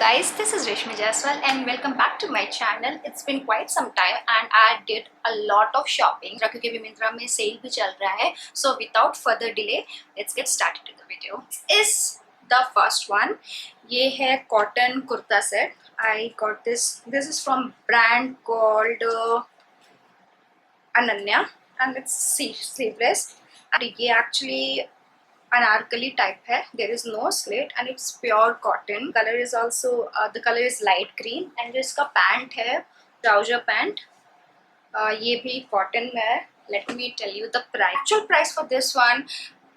guys, this is Reshmi Jaiswal and welcome back to my channel. It's been quite some time and I did a lot of shopping क्योंकि अभी मिंत्रा में cell भी चल रहा है. So without further delay, let's get started to the video. This is the first one. ये है cotton kurta set. I got this. This is from brand called Ananya and it's sleeveless. And ये actually anarkali type hai. There is no slit and it's pure cotton. Color is also the color is light green and इसका pant है trouser pant. ये भी cotton में है. Let me tell you the price. Actual price for this one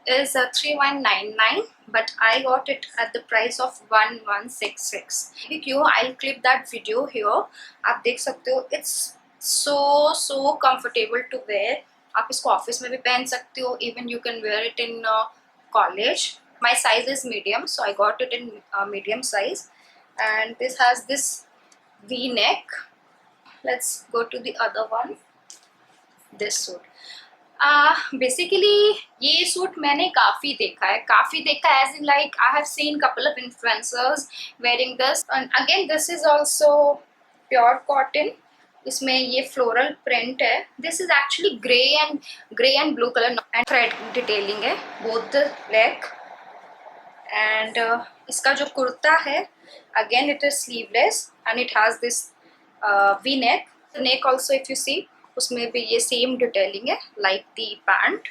is 3199 but I got it at the price of 1166. क्यों? I'll clip that video here. आप देख सकते हो. It's so comfortable to wear. आप इसको office में भी पहन सकते हो. Even you can wear it in college. My size is medium, so I got it in medium size, and this has this V-neck. Let's go to the other one. This suit. Basically ये suit मैंने काफ़ी देखा है as in like I have seen couple of influencers wearing this, and again this is also pure cotton. इसमें ये floral print है. This is actually grey and blue colour and thread detailing है both the leg. And इसका जो कुर्ता है again it is sleeveless and it has this V neck also. If you see उसमें भी ये सेम डिटेलिंग है like the pant.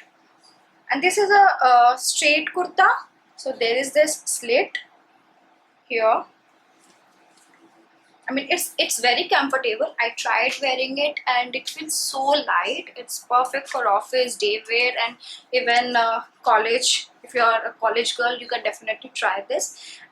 And this is a straight kurta, so there is this slit here. I mean it's very comfortable. I tried wearing it and it feels so light. It's perfect for office, day wear, and even college. If you are a college girl, you can definitely try this.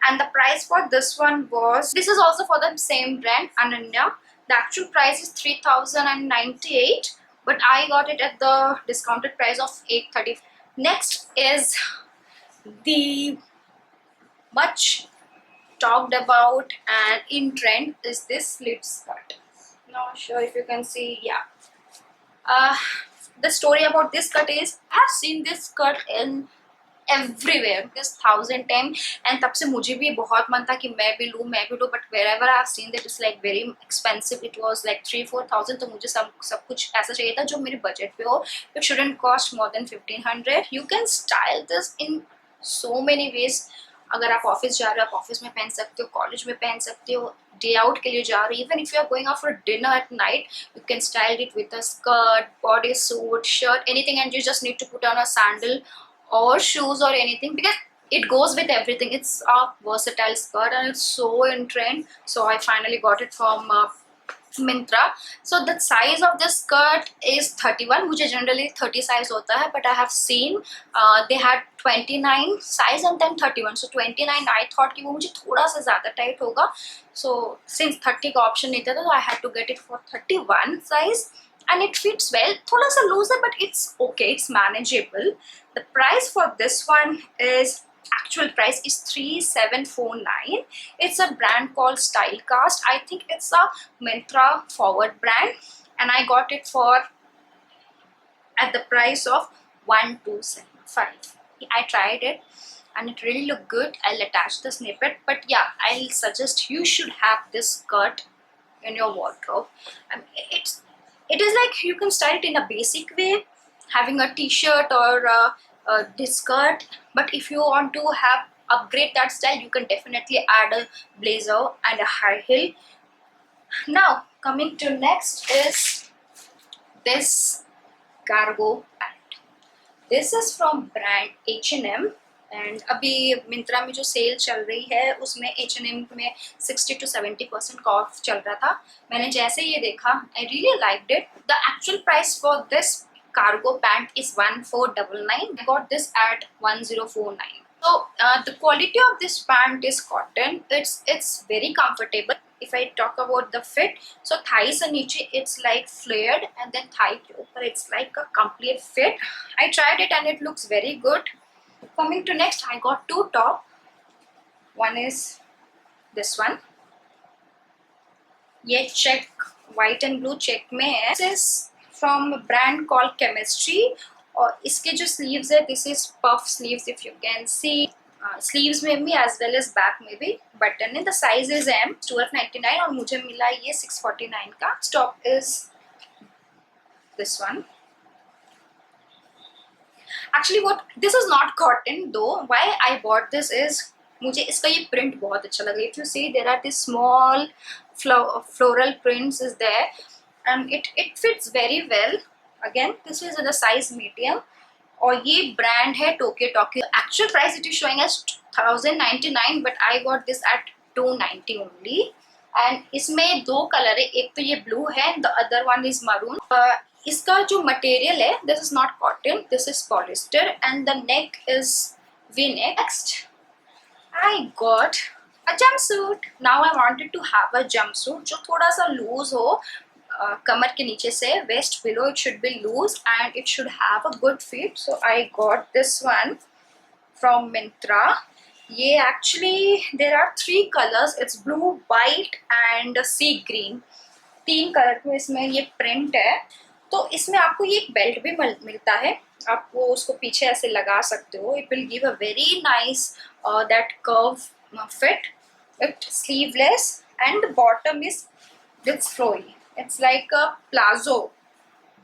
And the price for this one was, this is also for the same brand Ananya. The actual price is 3098 but I got it at the discounted price of 830. Next is the much talked about and in trend is this slit skirt. Not sure if you can see. The story about this skirt is I have seen this skirt in everywhere this 1000 times and तब से मुझे भी बहुत मन था कि मैं भी लूँ but wherever I have seen that it's like very expensive. It was like 3-4,000. तो मुझे सब कुछ ऐसा चाहिए था जो मेरे बजट पे हो. It shouldn't cost more than 1500. You can style this in so many ways. अगर आप ऑफिस जा रहे हो आप ऑफिस में पहन सकते हो, कॉलेज में पहन सकते हो, डे आउट के लिए जा रहे हो. Even if you are going out for dinner at night you can style it with a skirt, bodysuit, shirt, anything and you just need to put on a sandal or shoes or anything because it goes with everything. It's a versatile skirt and it's so in trend. So I finally got it from Myntra. So the size of this skirt is 31. मुझे generally 30 size होता है but I have seen they had 29 size and then 31. So 29 I thought कि वो मुझे थोड़ा सा ज़्यादा tight होगा. So since 30 का option नहीं था तो I had to get it for 31 size. And it fits well. थोड़ा सा loose है but it's okay, it's manageable. The price for this one is, actual price is 3749. It's a brand called Stylecast. I think it's a Myntra forward brand and I got it for at the price of 1275. I tried it and it really looked good. I'll attach the snippet but yeah, I'll suggest you should have this skirt in your wardrobe. I mean, it is like you can style it in a basic way, having a t-shirt or this skirt, but if you want to upgrade that style you can definitely add a blazer and a high heel. Now coming to next is this cargo pant. This is from brand H&M and अभी मिंत्रा में जो cell चल रही है उसमें H&M में 60 to 70% का of चल रहा था. मैंने जैसे ये देखा I really liked it. The actual price for this cargo pant is 1499. I got this at 1049. So the quality of this pant is cotton. It's very comfortable. If I talk about the fit, so thigh से नीचे it's like flared and then thigh के ऊपर it's like a complete fit. I tried it and it looks very good. Coming to next, I got two top. One is this one. ये check white and blue check में है. This is from a brand called Chemistry. और इसके जो sleeves है, this is puff sleeves if you can see. Sleeves में भी as well as back में भी बटन है. द साइज इज M, 1299 और मुझे मिला ये 649 का. Stock is this one. Actually what this is not cotton though. Why I bought this is मुझे इसका ये print बहुत अच्छा लगा. If you see there are these small floral prints is there and it fits very well. Again this is in the size medium और ये brand है Tokyo. Actual price it is showing as 1099 but I got this at 290 only. And इसमें दो colour है, एक तो ये blue है, the other one is maroon. इसका जो मटेरियल है this is not cotton, this is polyester and the neck is V neck. Next I got a jumpsuit. Now I wanted to have a jumpsuit जो थोड़ा सा loose हो, कमर के नीचे से waist below it should be loose and it should have a good fit. So I got this one from Myntra. ये actually there are 3 colours, it's blue, white and sea green. 3 colour में इसमें ये print है. तो इसमें आपको ये एक बेल्ट भी मिलता है, आप वो उसको पीछे ऐसे लगा सकते हो. It will give a very nice that curve fit. It sleeveless and bottom is this flowy. It's like a palazzo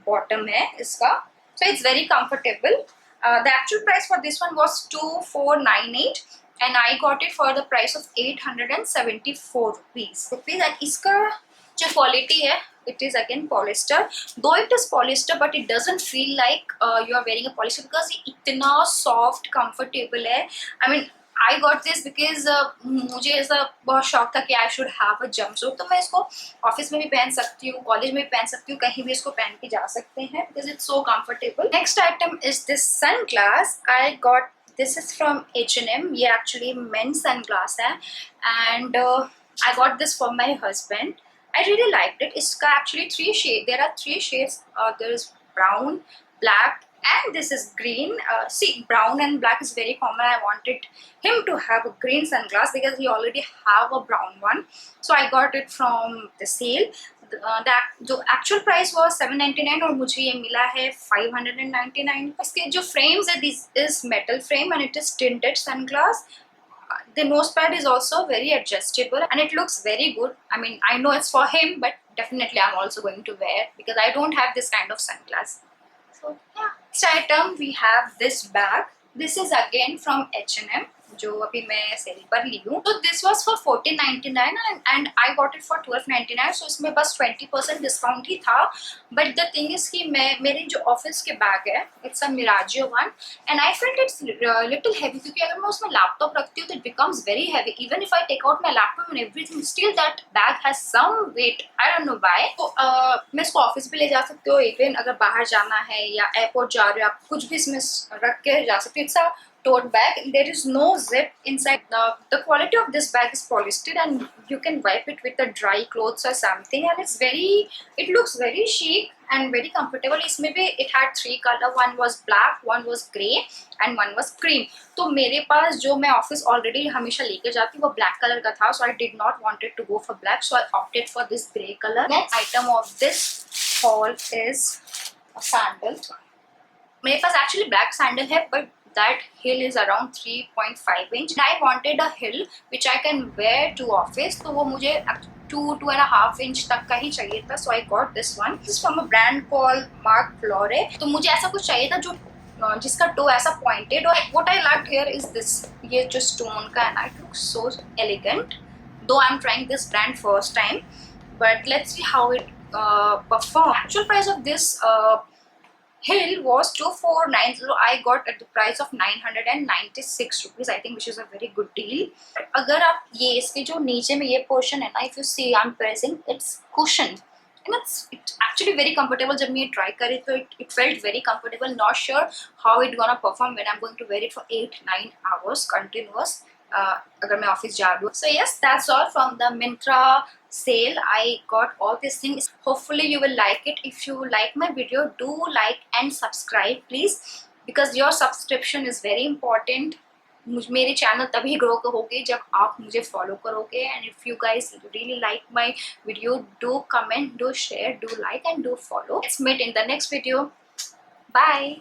bottom है इसका. So it's very comfortable. The actual price for this one was 2498 and I got it for the price of 874 rupees. And इसका जो quality है it is again polyester. Though it is polyester but it doesn't feel like you are wearing a polyester because ये इतना soft comfortable है. I mean I got this because मुझे ऐसा बहुत शौक था कि I should have a jumpsuit. तो मैं इसको ऑफिस में भी पहन सकती हूँ, कॉलेज में भी पहन सकती हूँ, कहीं भी इसको पहन के जा सकते हैं because it's so comfortable. Next item is this sunglass. I got this is from H&M. ये actually men's sunglass है and I got this for my husband. I really liked it. इसका actually 3 shades. There are 3 shades. There is brown, black and this is green. See, brown and black is very common. I wanted him to have a green sunglass because he already have a brown one. So I got it from the sale. जो actual price was 799 और मुझे ये मिला है 599. इसके जो frames है, this is metal frame and it is tinted sunglass. The nose pad is also very adjustable and it looks very good. I mean, I know it's for him, but definitely I'm also going to wear because I don't have this kind of sunglass. So yeah. Next item we have this bag. This is again from H&M. जो अभी मैं cell पर ली हूँ. तो this was for 1499 and I got it for 1299. सो इसमें बस 20% discount ही था. But the thing is कि मैं मेरी जो ऑफिस के बैग है it's a Miraggio one and I felt it's little heavy क्योंकि अगर मैं उसमें लैपटॉप रखती हूँ तो it becomes very heavy. Even if I take out my laptop and everything still that bag has some weight. I don't know why. तो मैं इसको ऑफिस भी ले जा सकती हूँ. इवन अगर बाहर जाना है या एयरपोर्ट जा रहे हो आप कुछ भी इसमें रख के जा सकते हो. It's a tote bag. There is no zip inside. The quality of this bag is polyester and you can wipe it with the dry clothes or something and it looks very chic and very comfortable. इसमें भी it had 3 color. One was black, one was grey and one was cream. तो मेरे पास जो मैं office already हमेशा लेके जाती हूँ वो ब्लैक कलर का था. So I did not wanted to go for black, so I opted for this grey color. Next item of this haul is a sandal. मेरे पास actually black sandal है but that heel is around 3.5 inch. I wanted a heel which I can wear to office. तो वो मुझे 2.5 inch तक का ही चाहिए था. So I got this one. This is from a brand called Marc Flore. तो मुझे ऐसा कुछ चाहिए था जो जिसका टो ऐसा पॉइंटेड और what I liked here is this. ये जो स्टोन का है ना, it looks so elegant. Though I'm trying this brand first time, but let's see how it perform. Actual price of this heel was 2490. So I got at the price of 996 rupees. I think which is a very good deal. अगर आप ये इसके जो नीचे में ये portion है ना, if you see I'm pressing, it's cushioned and it's actually very comfortable. जब मैं ये try करी तो it felt very comfortable. Not sure how it gonna perform when I'm going to wear it for 8-9 hours continuous. अगर मैं office जा रही हूँ. So yes, that's all from the Myntra sale. I got all these things. Hopefully you will like it. If you like my video, do like and subscribe please because your subscription is very important. मेरे channel तभी grow होगी जब आप मुझे follow करोगे. and if you guys really like my video, do comment, do share, do like and do follow. Let's meet in the next video. Bye.